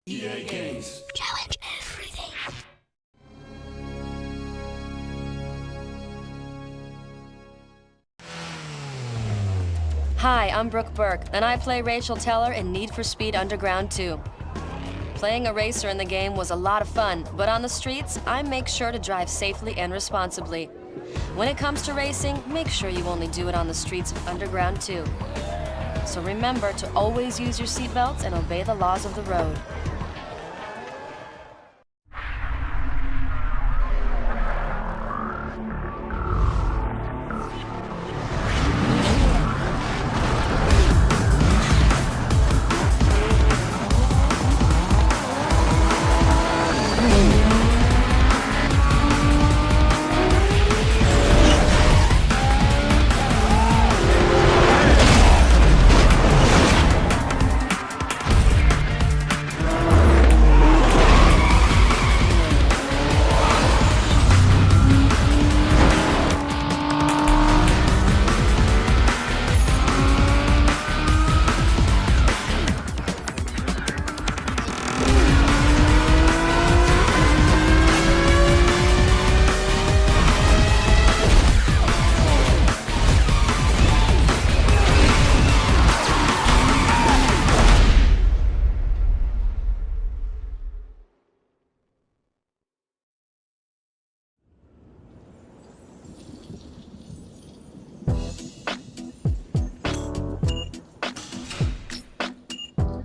EA Games. Challenge everything. Hi, I'm Brooke Burke, and I play Rachel Teller in Need for Speed Underground 2. Playing a racer in the game was a lot of fun, but on the streets, I make sure to drive safely and responsibly. When it comes to racing, make sure you only do it on the streets of Underground 2. So remember to always use your seatbelts and obey the laws of the road.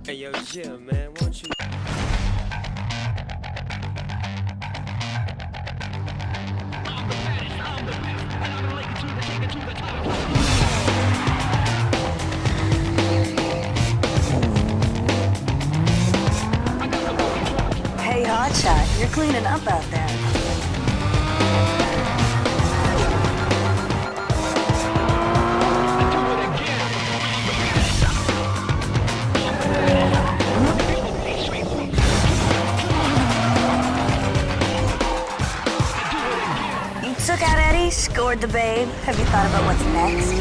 Hey yo, Jim, man, won't you? Hey, Hotshot, you're cleaning up out there. You took out Eddie, scored the babe. Have you thought about what's next?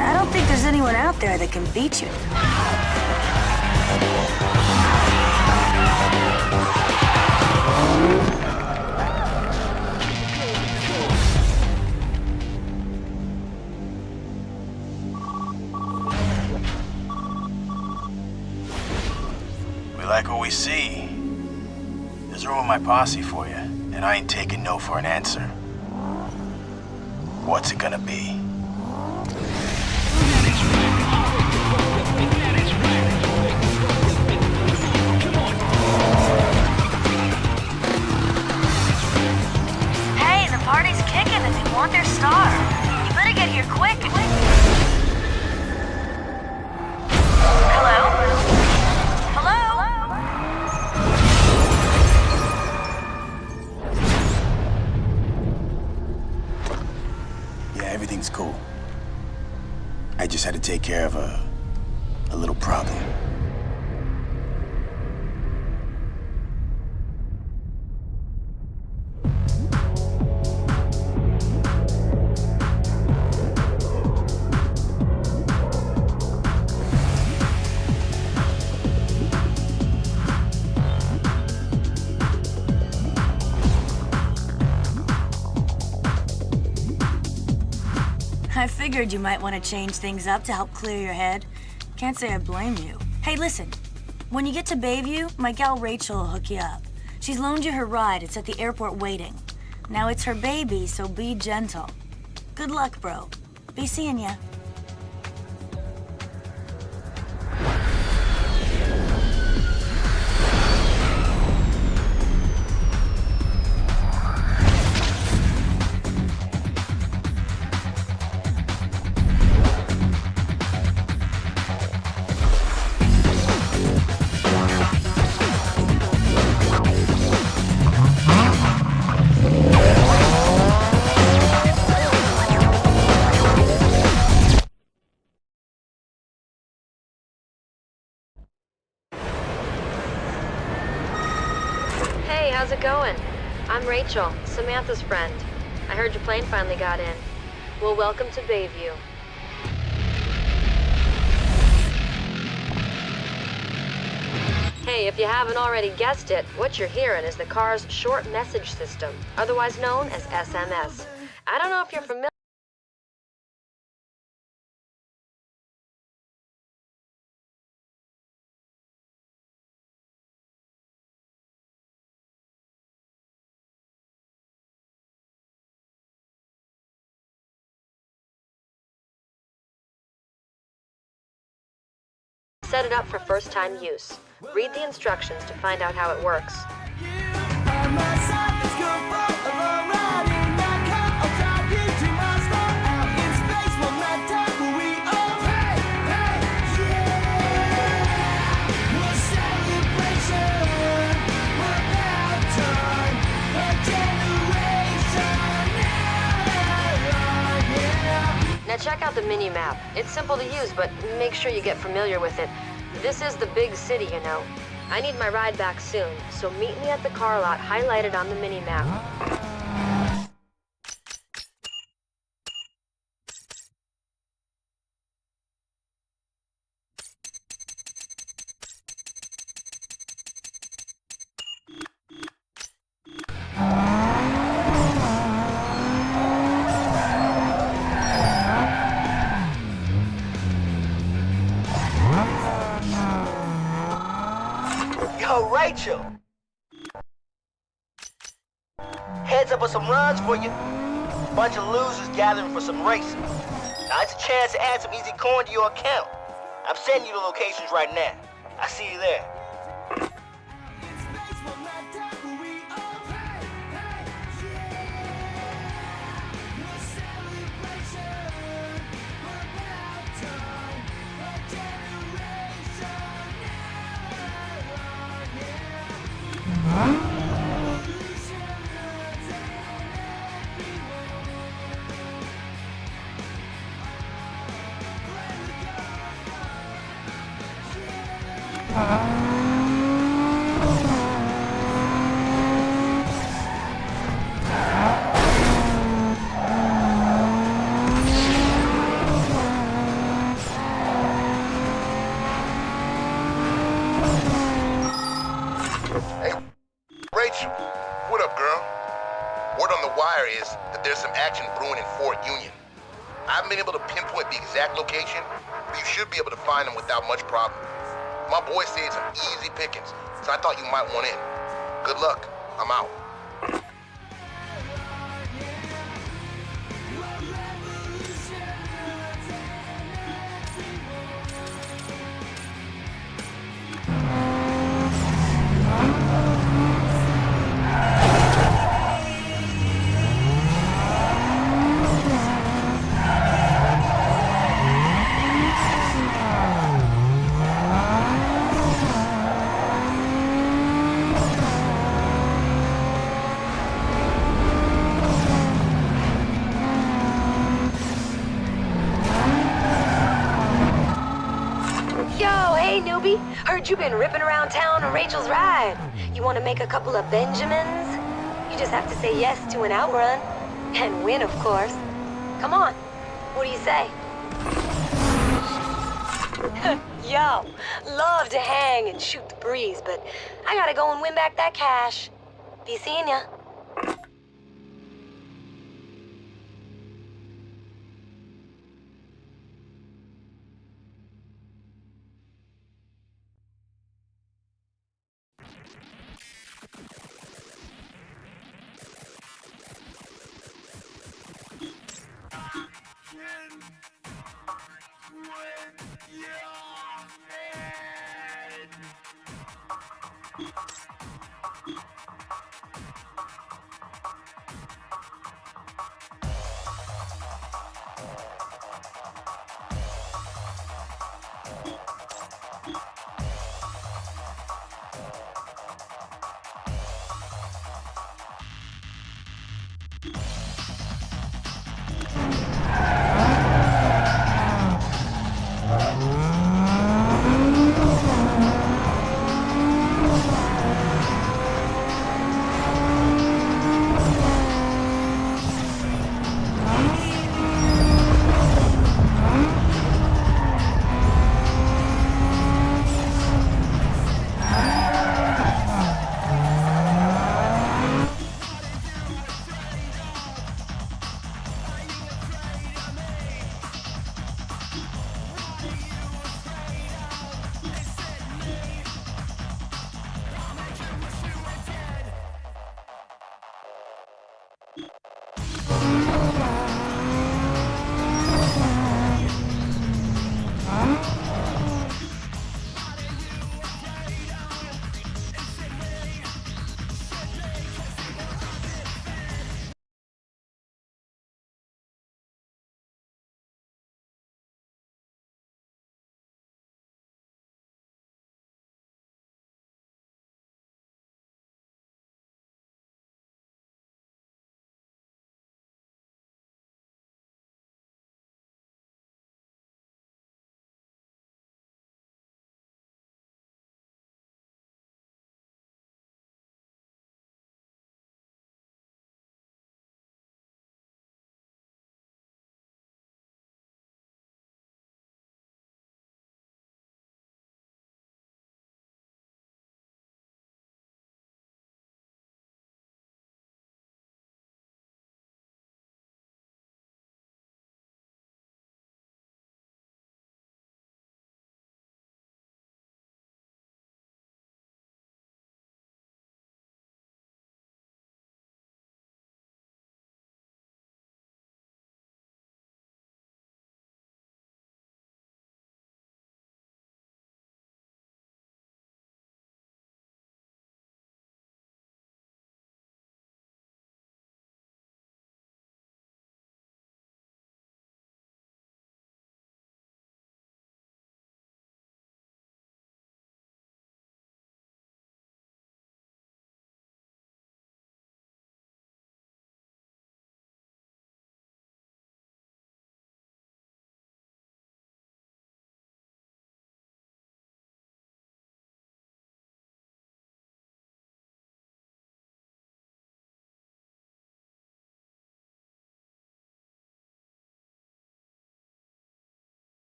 I don't think there's anyone out there that can beat you. We like what we see. There's room in my posse for you, and I ain't taking no for an answer. What's it gonna be? Hey, the party's kicking and they want their star. You better get here quick. Hello? Hello? Yeah, everything's cool. I just had to take care of a little problem. I figured you might want to change things up to help clear your head. Can't say I blame you. Hey, listen. When you get to Bayview, my gal Rachel will hook you up. She's loaned you her ride. It's at the airport waiting. Now it's her baby, so be gentle. Good luck, bro. Be seeing ya. Hey, how's it going? I'm Rachel, Samantha's friend. I heard your plane finally got in. Well, welcome to Bayview. Hey, if you haven't already guessed it, what you're hearing is the car's short message system, otherwise known as SMS. I don't know if you're familiar. Set it up for first-time use. Read the instructions to find out how it works. Now check out the mini-map. It's simple to use, but make sure you get familiar with it. This is the big city, you know. I need my ride back soon, so meet me at the car lot highlighted on the mini-map. Yo, Rachel! Heads up with some runs for you. Bunch of losers gathering for some racing. Now it's a chance to add some easy coin to your account. I'm sending you the locations right now. I see you there. Hey, Rachel, what up, girl? Word on the wire is that there's some action brewing in Fort Union. I haven't been able to pinpoint the exact location, but you should be able to find them without much problem. My boys say it's some easy pickings, so I thought you might want in. Good luck. I'm out. Newbie, heard you been ripping around town on Rachel's ride. You want to make a couple of Benjamins? You just have to say yes to an outrun. And win, of course. Come on, what do you say? Yo, love to hang and shoot the breeze, but I gotta go and win back that cash. Be seeing ya.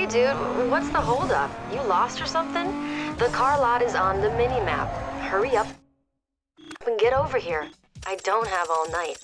Hey, dude, what's the holdup? You lost or something? The car lot is on the mini-map. Hurry up and get over here. I don't have all night.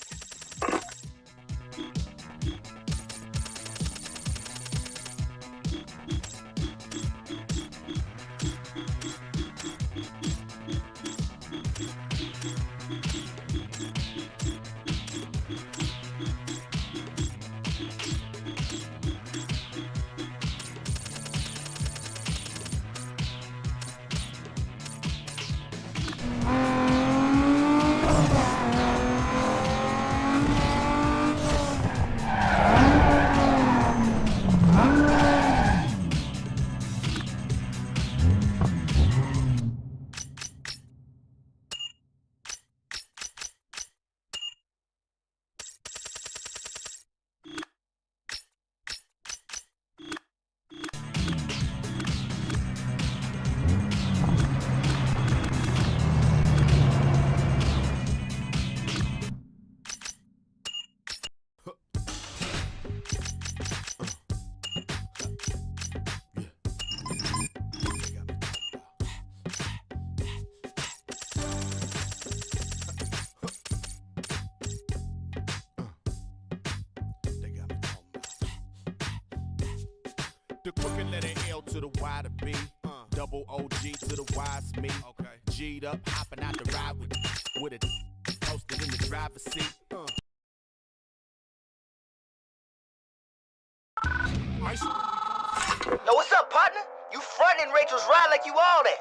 The quicker letter L to the Y to B. Double OG to the Y's me. Okay. G'd up, hopping out the ride with it posted in the driver's seat. Yo, what's up, partner? You fronting Rachel's ride like you all that.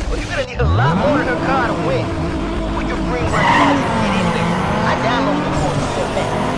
Well, you're gonna need a lot more than her car to win. Put your green run cards and get in there. I downloaded it for you so fast.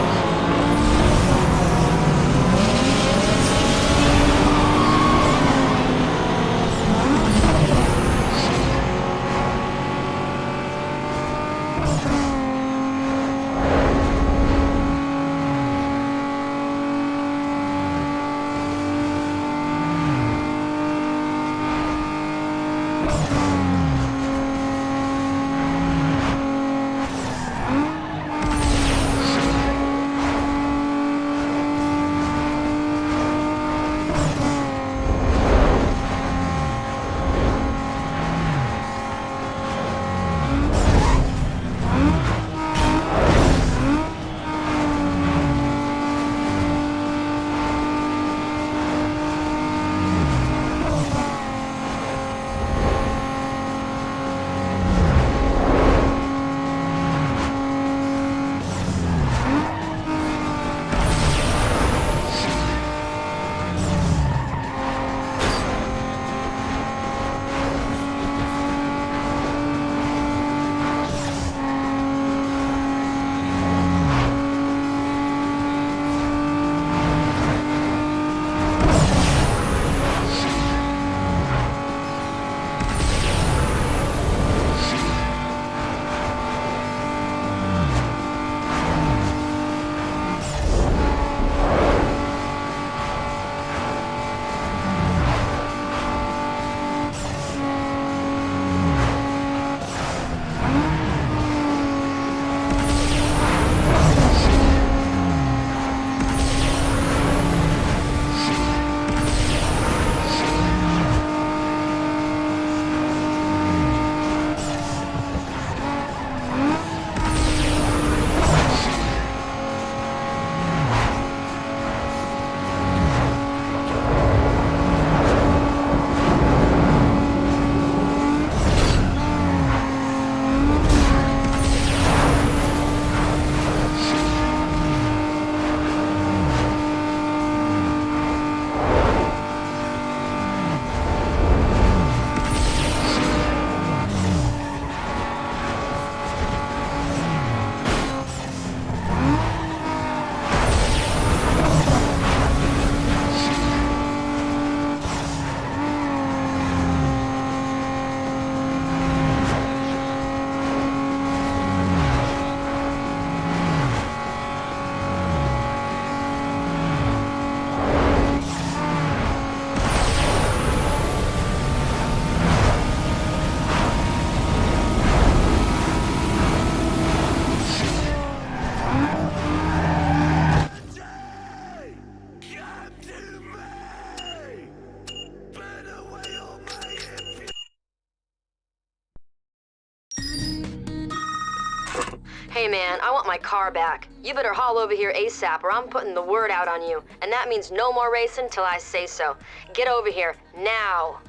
man. I want my car back. You better haul over here ASAP or I'm putting the word out on you. And that means no more racing till I say so. Get over here, now.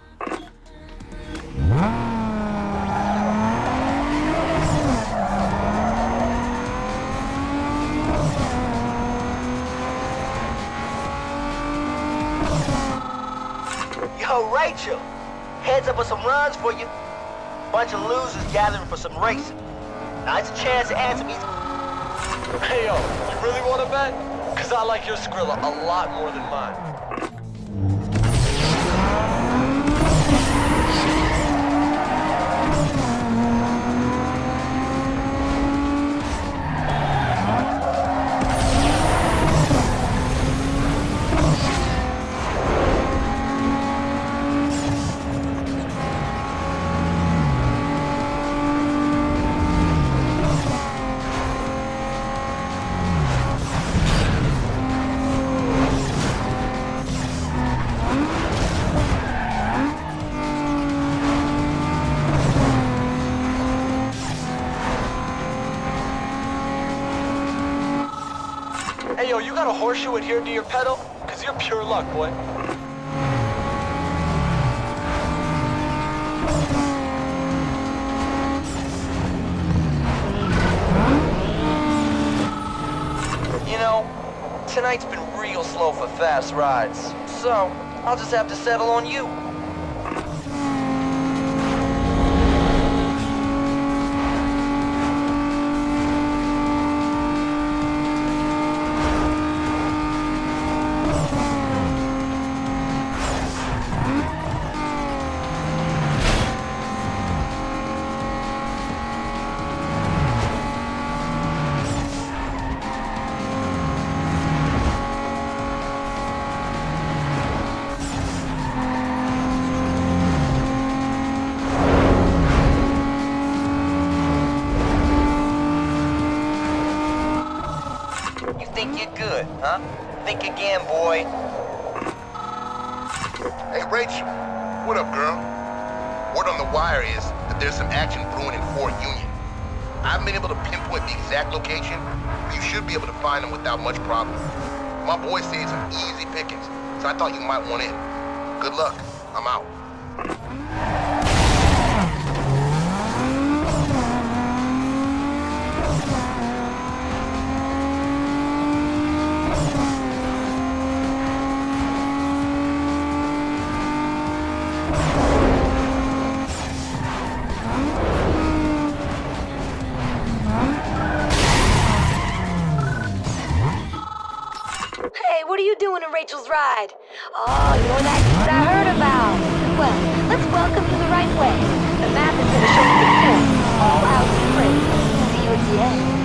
Yo, Rachel, heads up with some runs for you. Bunch of losers gathering for some racing. Now it's a chance to answer me. Hey, yo, you really want to bet? Because I like your Skrilla a lot more than mine. Hey, yo, you got a horseshoe adhered to your pedal? Because you're pure luck, boy. You know, tonight's been real slow for fast rides. So, I'll just have to settle on you. Think you're good, huh? Think again, boy. Hey, Rachel. What up, girl? Word on the wire is that there's some action brewing in Fort Union. I haven't been able to pinpoint the exact location, but you should be able to find them without much problem. My boy says it's some easy pickings, so I thought you might want in. Good luck. I'm out. What are you doing in Rachel's ride? Oh, you're that dude I heard about. Well, let's welcome you the right way. The map is going to show you the point. All out straight. See you at the end.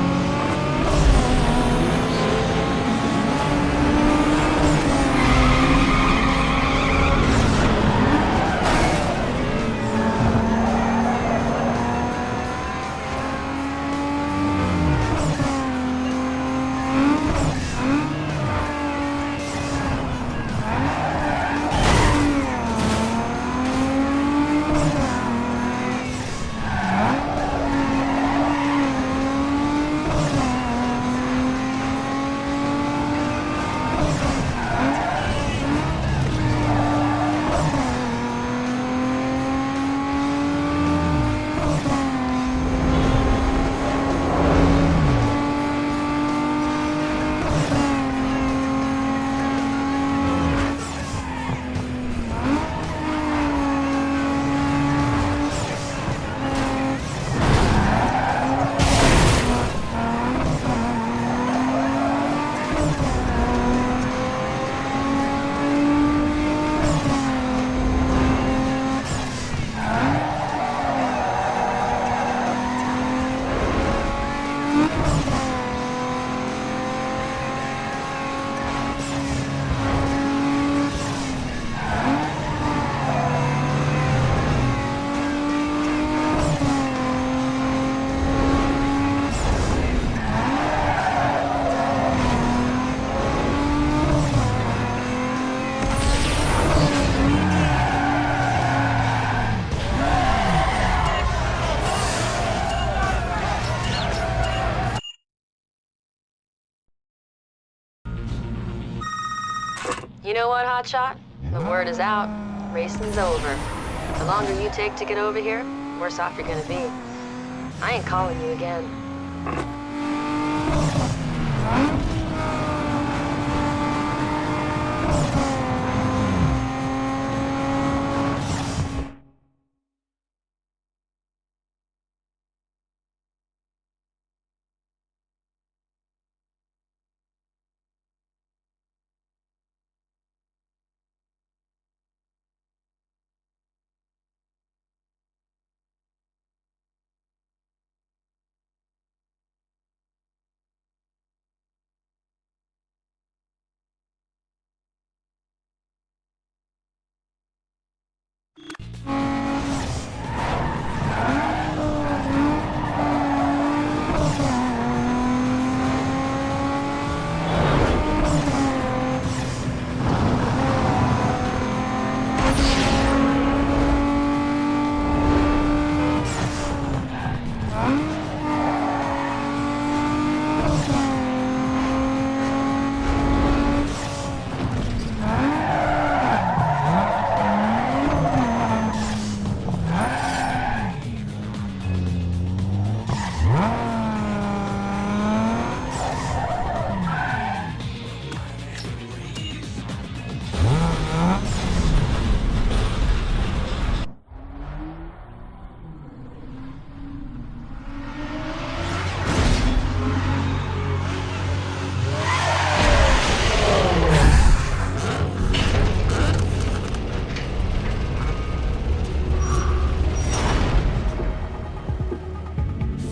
You know what, Hotshot? The word is out. Racing's over. The longer you take to get over here, the worse off you're gonna be. I ain't calling you again.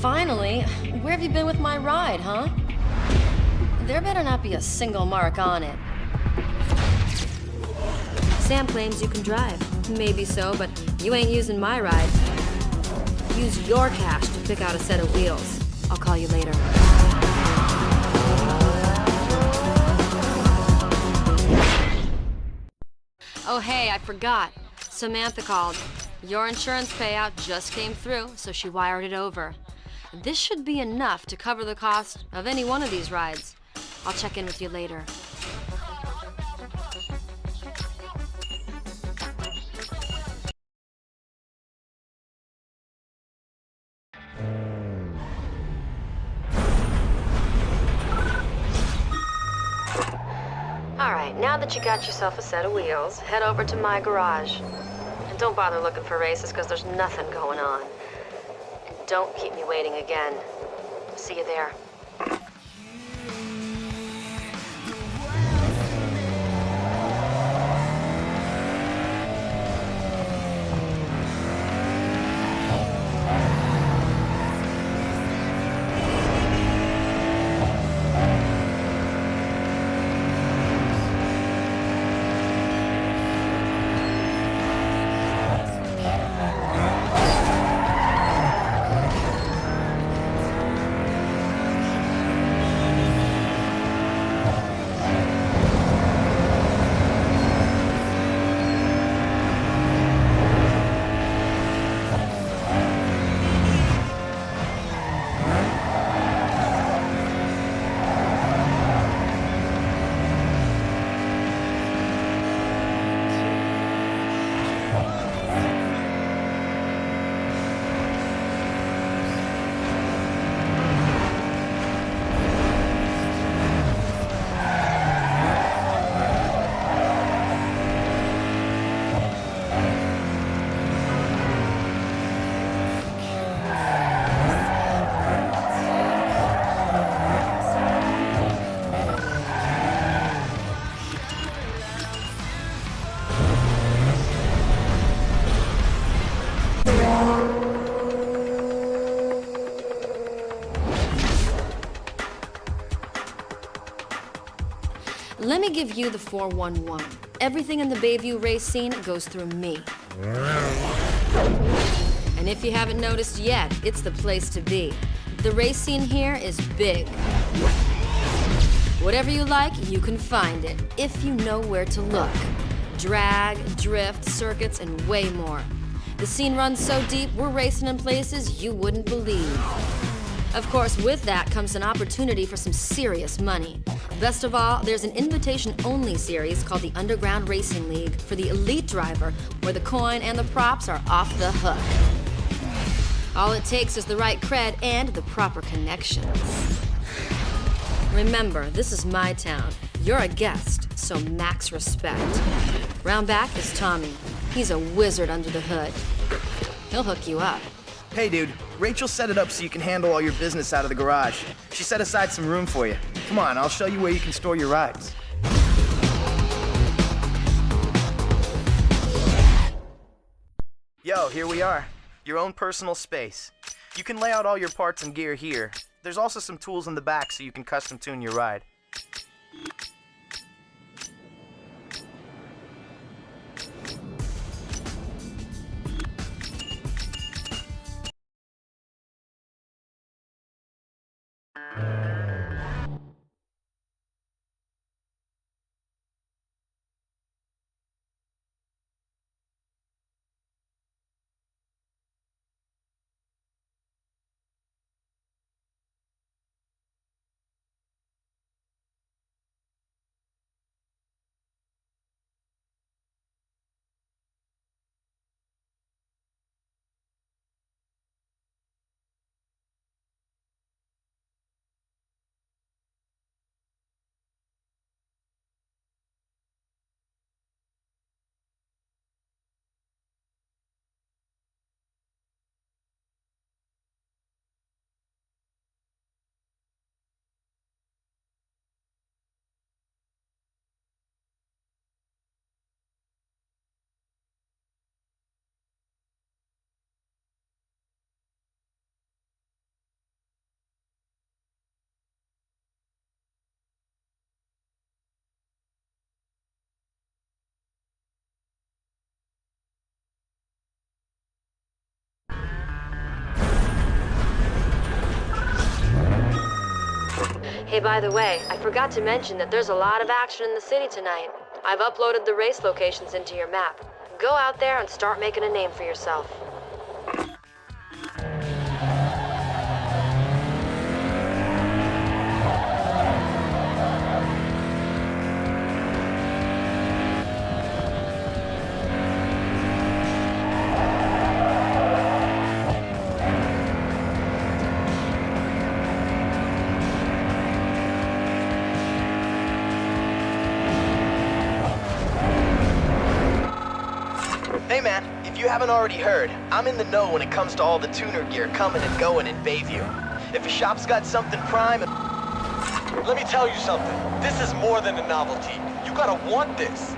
Finally, where have you been with my ride, huh? There better not be a single mark on it. Sam claims you can drive. Maybe so, but you ain't using my ride. Use your cash to pick out a set of wheels. I'll call you later. Oh, hey, I forgot. Samantha called. Your insurance payout just came through, so she wired it over. This should be enough to cover the cost of any one of these rides. I'll check in with you later. All right, now that you got yourself a set of wheels, head over to my garage. And don't bother looking for races, because there's nothing going on. And don't keep me waiting again. See you there. Let me give you the 411. Everything in the Bayview race scene goes through me. And if you haven't noticed yet, it's the place to be. The race scene here is big. Whatever you like, you can find it, if you know where to look. Drag, drift, circuits, and way more. The scene runs so deep, we're racing in places you wouldn't believe. Of course, with that comes an opportunity for some serious money. Best of all, there's an invitation-only series called the Underground Racing League for the elite driver, where the coin and the props are off the hook. All it takes is the right cred and the proper connections. Remember, this is my town. You're a guest, so max respect. Round back is Tommy. He's a wizard under the hood. He'll hook you up. Hey dude, Rachel set it up so you can handle all your business out of the garage. She set aside some room for you. Come on, I'll show you where you can store your rides. Yo, here we are. Your own personal space. You can lay out all your parts and gear here. There's also some tools in the back so you can custom tune your ride. Hey, by the way, I forgot to mention that there's a lot of action in the city tonight. I've uploaded the race locations into your map. Go out there and start making a name for yourself. Hey man, if you haven't already heard, I'm in the know when it comes to all the tuner gear coming and going in Bayview. If a shop's got something prime, let me tell you something. This is more than a novelty. You gotta want this.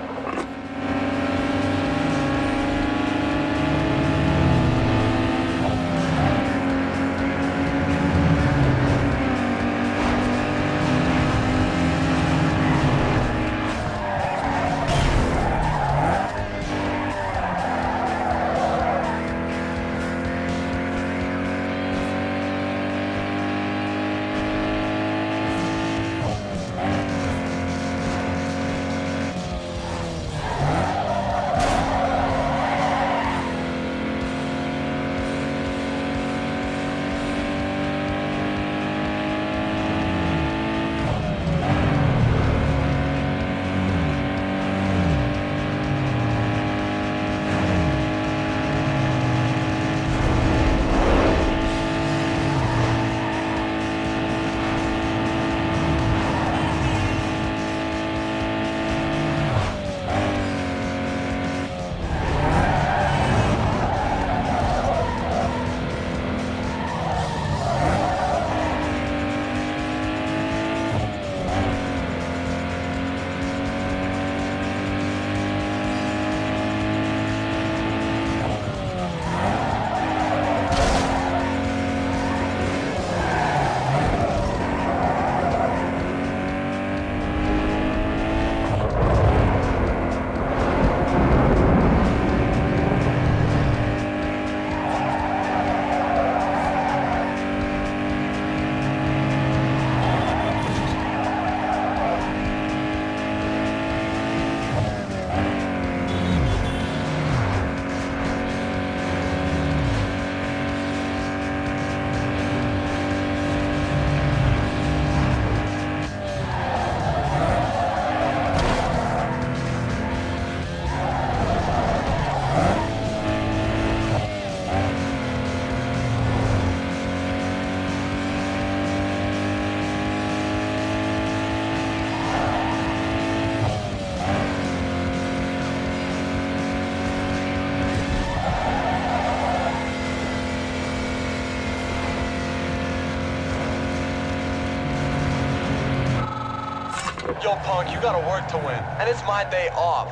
Yo, punk, you gotta work to win, and it's my day off.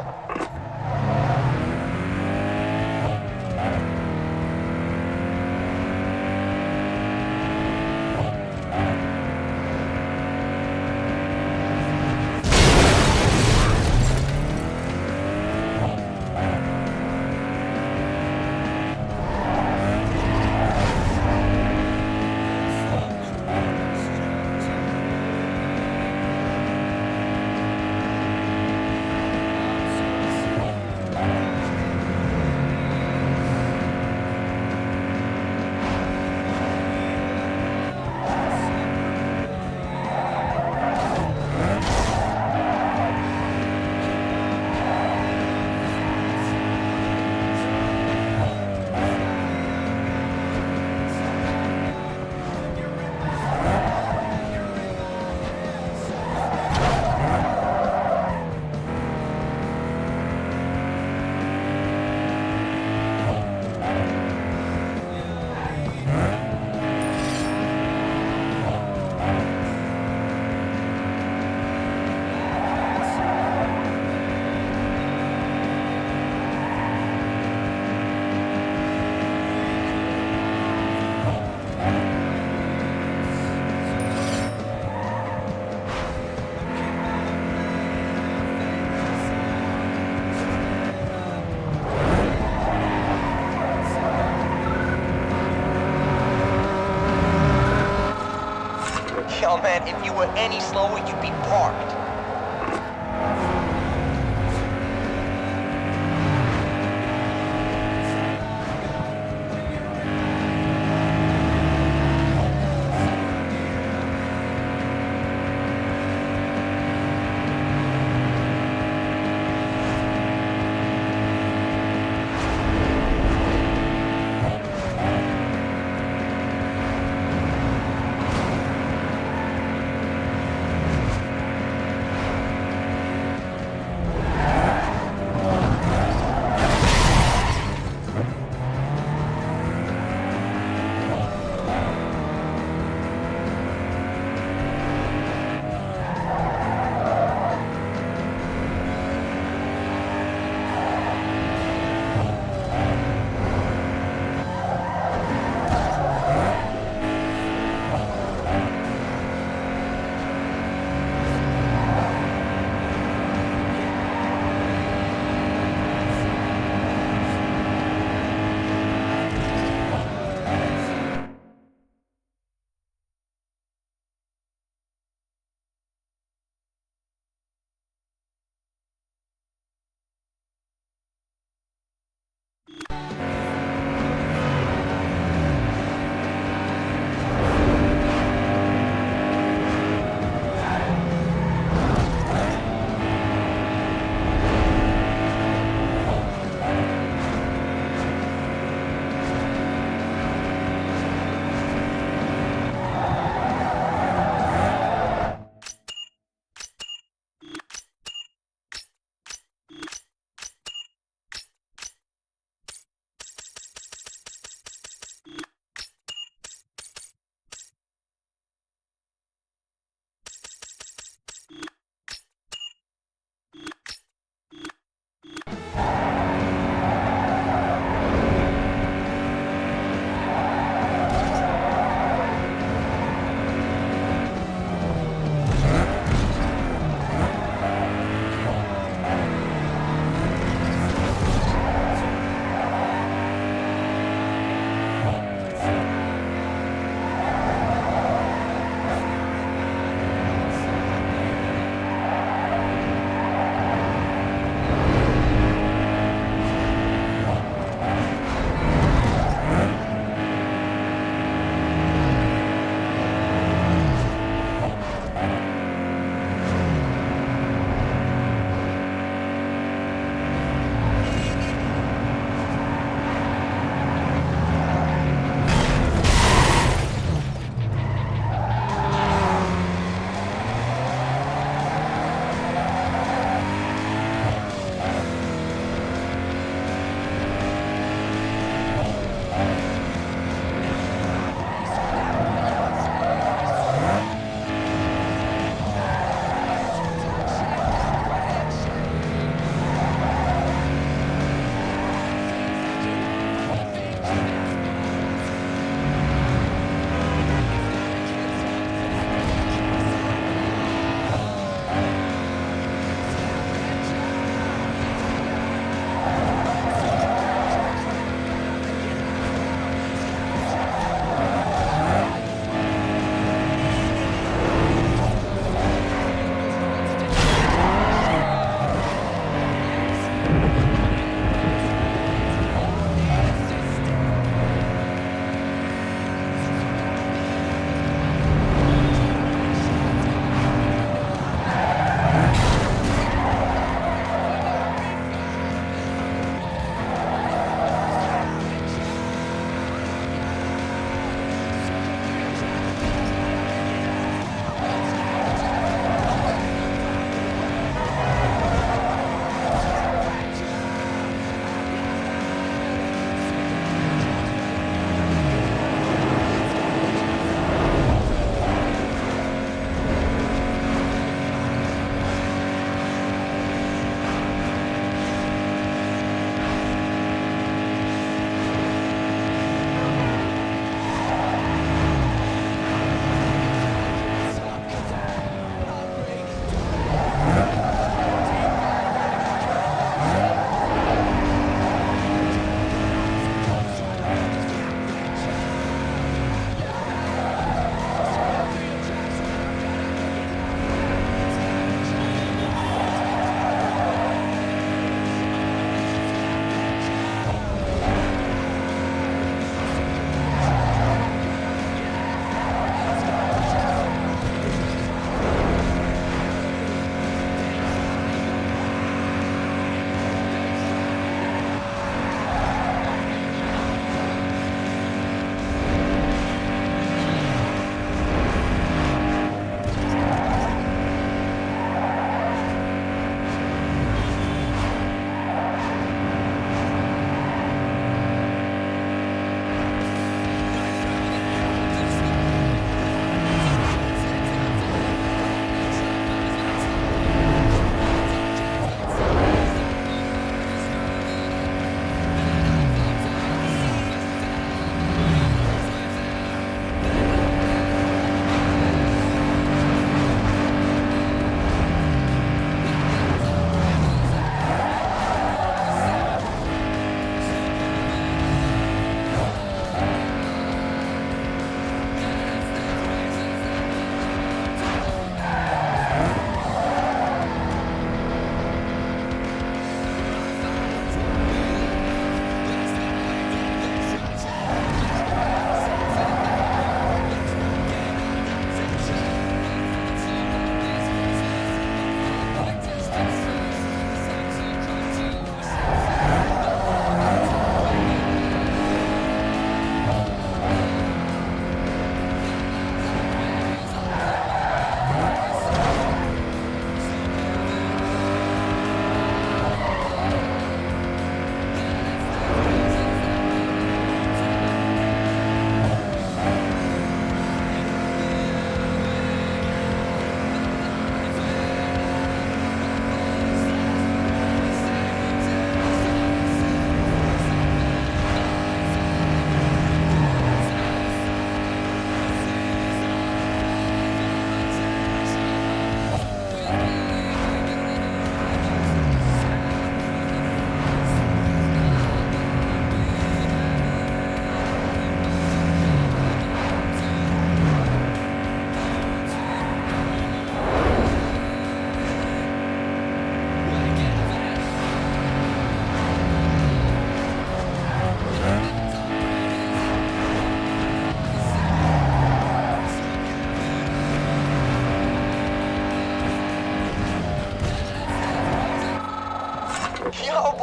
Yo, man, if you were any slower, you'd be parked.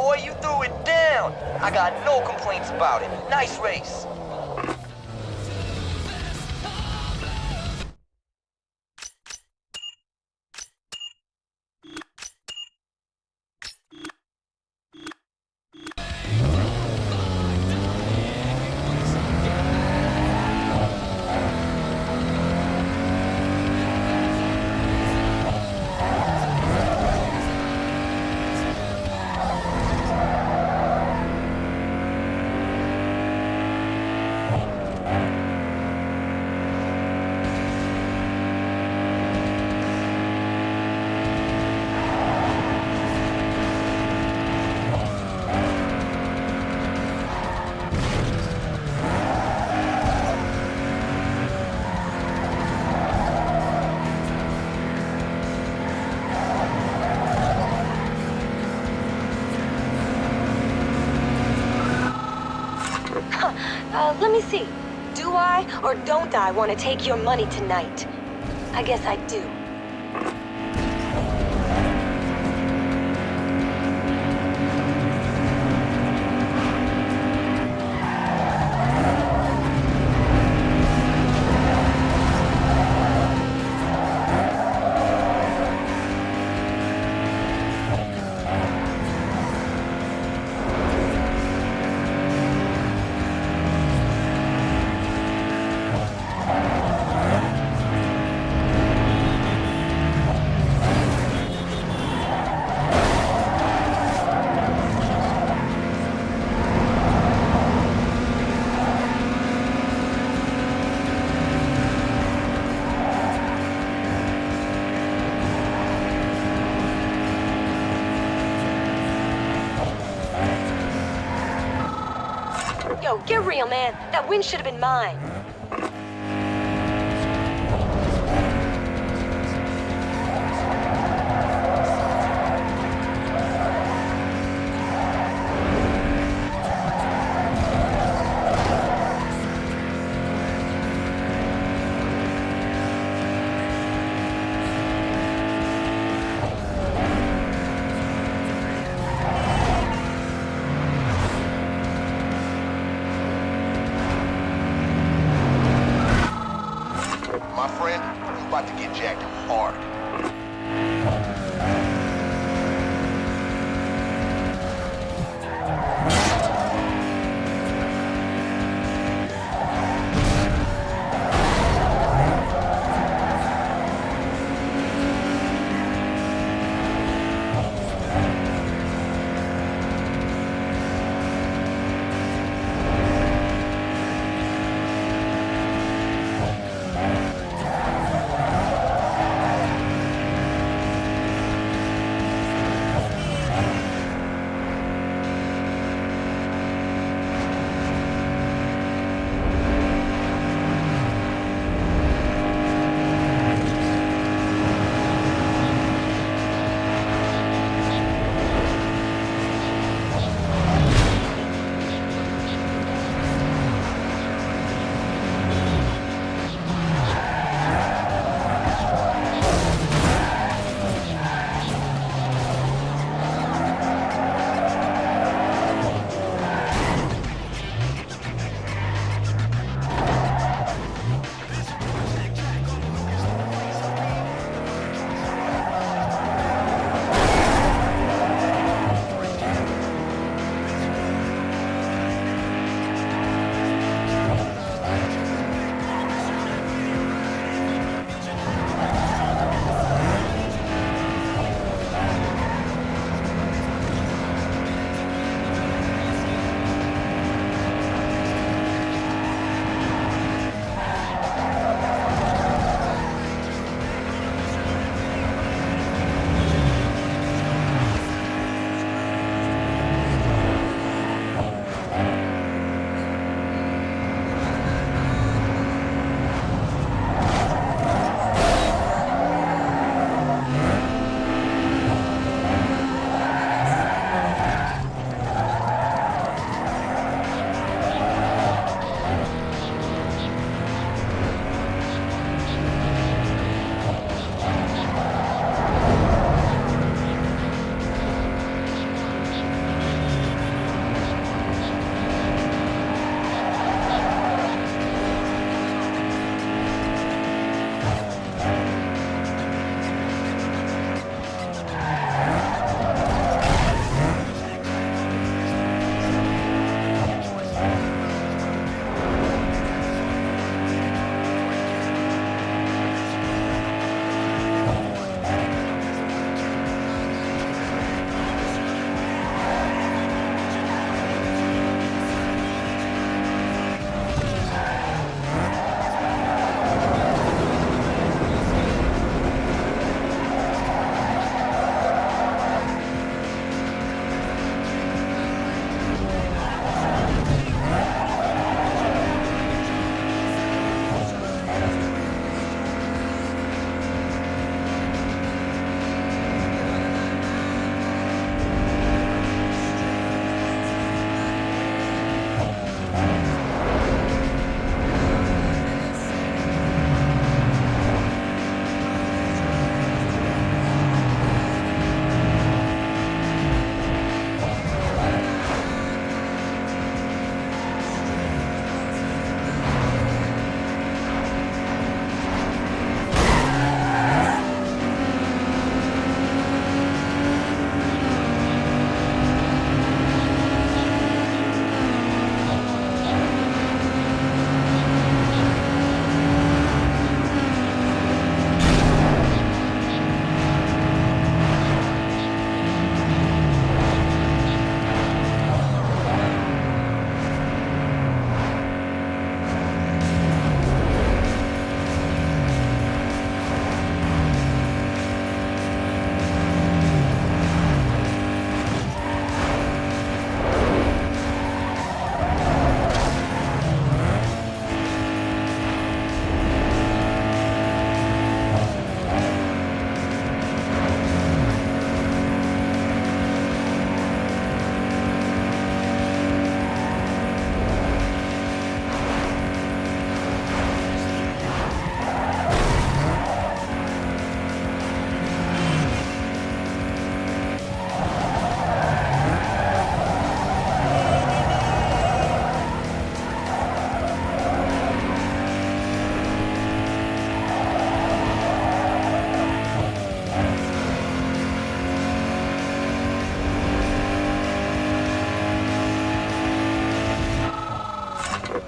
boy, you threw it down. I got no complaints about it. Nice race. Let me see. Do I or don't I want to take your money tonight? I guess I do. Yo, get real, man. That win should have been mine. My friend, you about to get jacked hard.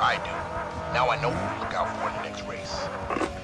I do. Now I know what to look out for in the next race.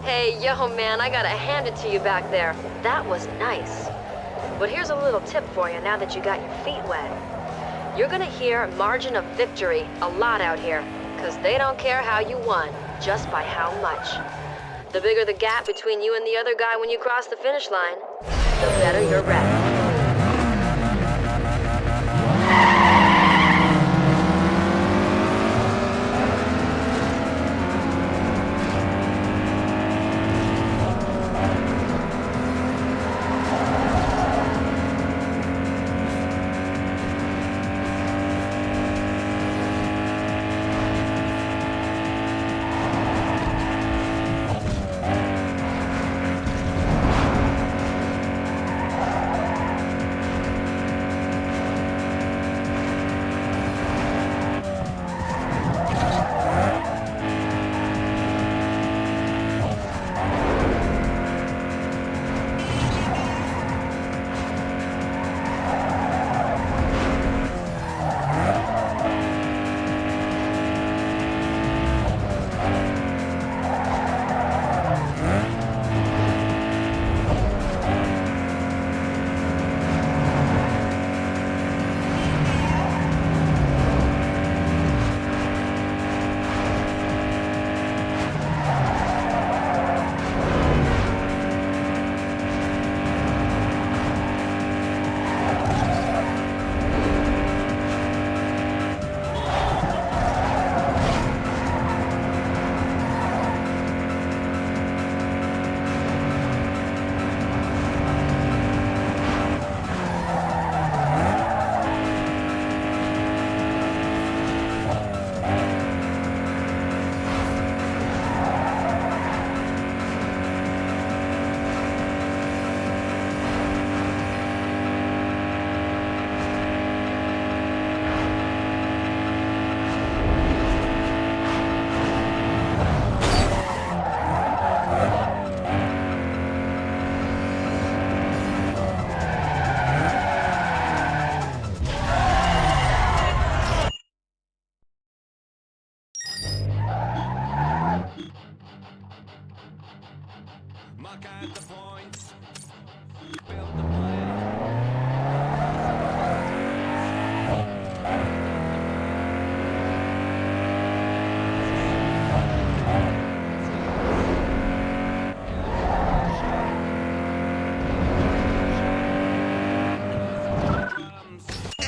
Hey, yo, man, I gotta hand it to you back there. That was nice. But here's a little tip for you now that you got your feet wet. You're gonna hear margin of victory a lot out here, because they don't care how you won, just by how much. The bigger the gap between you and the other guy when you cross the finish line, the better your rep.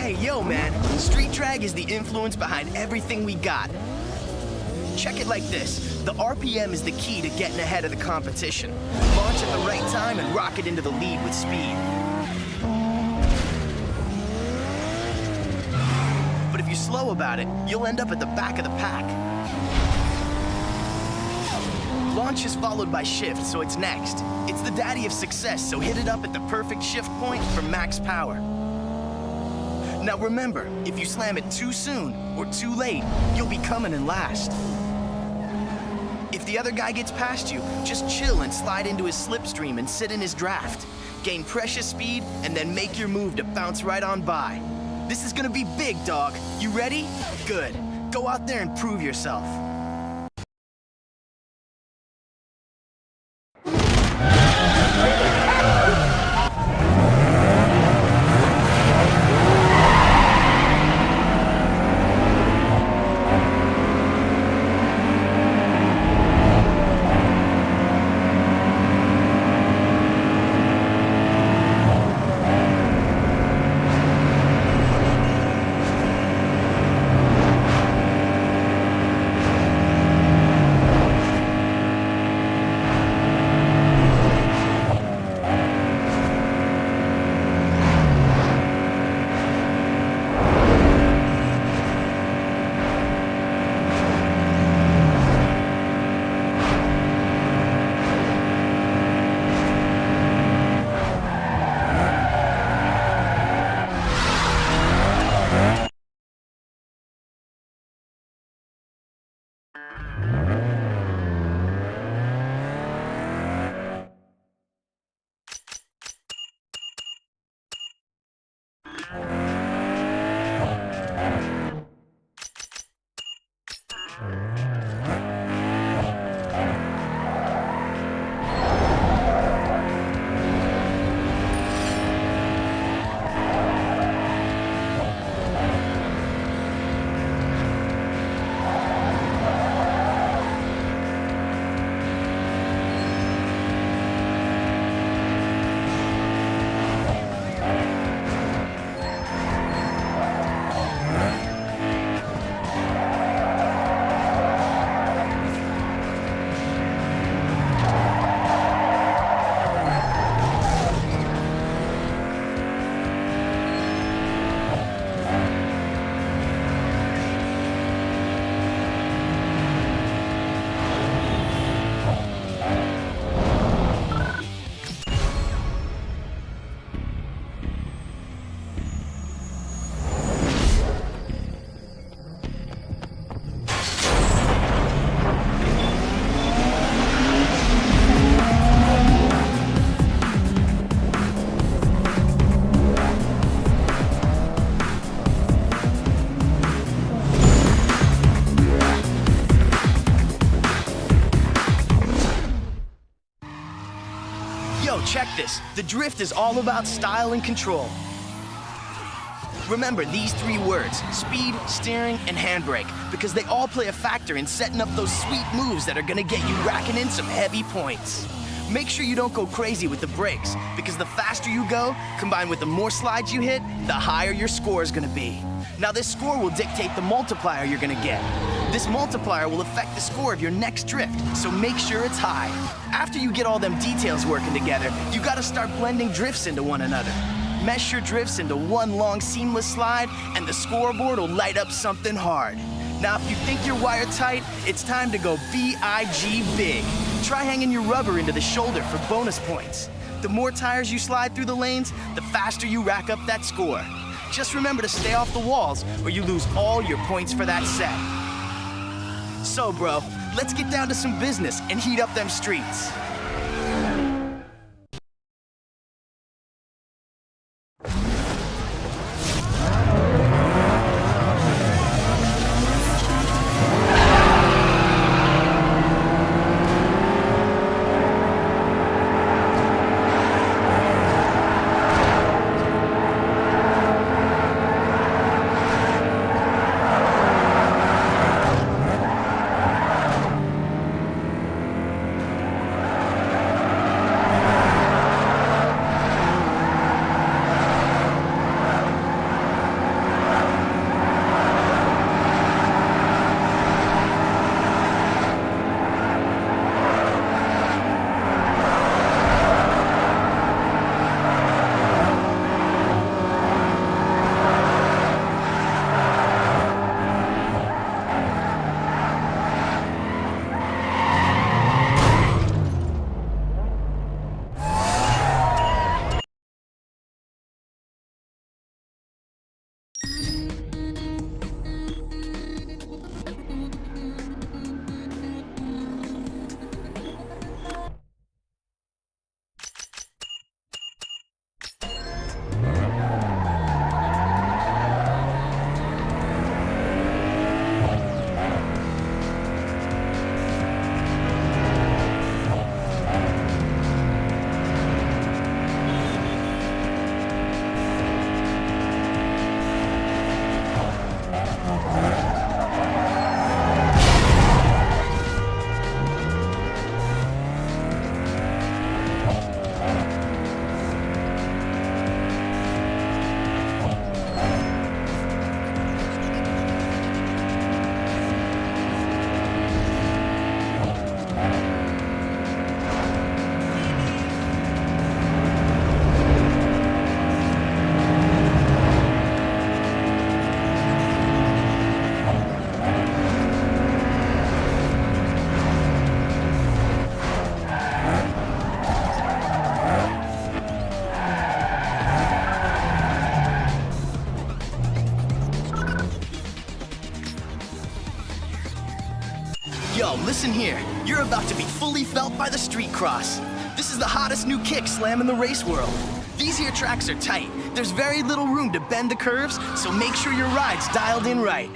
Hey, yo, man. Street drag is the influence behind everything we got. Check it like this. The RPM is the key to getting ahead of the competition. Launch at the right time and rocket into the lead with speed. But if you're slow about it, you'll end up at the back of the pack. Launch is followed by shift, so it's next. It's the daddy of success, so hit it up at the perfect shift point for max power. Now remember, if you slam it too soon or too late, you'll be coming in last. If the other guy gets past you, just chill and slide into his slipstream and sit in his draft. Gain precious speed and then make your move to bounce right on by. This is gonna be big, dog. You ready? Good. Go out there and prove yourself. check this. The drift is all about style and control. Remember these 3 words, speed, steering, and handbrake, because they all play a factor in setting up those sweet moves that are gonna get you racking in some heavy points. Make sure you don't go crazy with the brakes, because the faster you go, combined with the more slides you hit, the higher your score is gonna be. Now this score will dictate the multiplier you're gonna get. This multiplier will affect the score of your next drift, so make sure it's high. After you get all them details working together, you gotta start blending drifts into one another. Mesh your drifts into one long seamless slide, and the scoreboard will light up something hard. Now if you think you're wired-tight, it's time to go B-I-G big. Try hanging your rubber into the shoulder for bonus points. The more tires you slide through the lanes, the faster you rack up that score. Just remember to stay off the walls, or you lose all your points for that set. So bro, let's get down to some business and heat up them streets. Yo, listen here. You're about to be fully felt by the street cross. This is the hottest new kick slamming the race world. These here tracks are tight. There's very little room to bend the curves, so make sure your ride's dialed in right.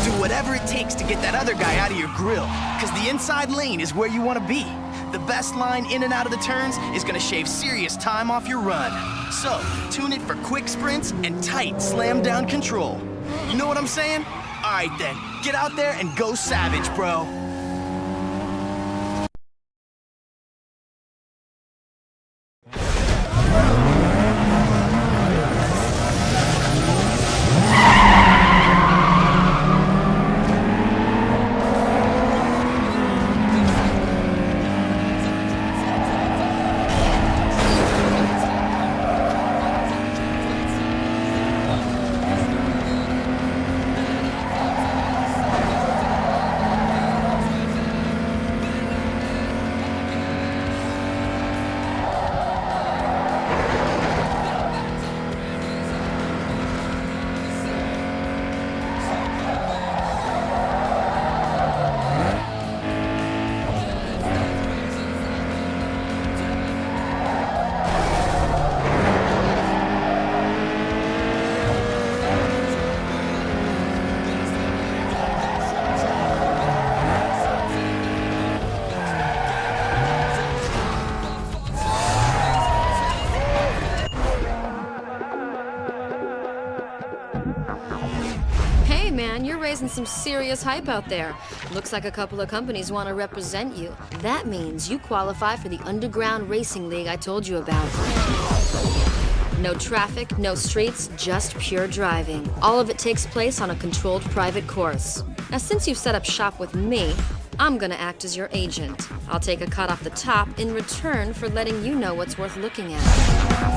Do whatever it takes to get that other guy out of your grill, because the inside lane is where you want to be. The best line in and out of the turns is going to shave serious time off your run. So, tune it for quick sprints and tight slam-down control. You know what I'm saying? All right then, get out there and go savage, bro. getting some serious hype out there. Looks like a couple of companies want to represent you. That means you qualify for the underground racing league I told you about. No traffic, no streets, just pure driving. All of it takes place on a controlled private course. Now, since you've set up shop with me, I'm gonna act as your agent. I'll take a cut off the top in return for letting you know what's worth looking at.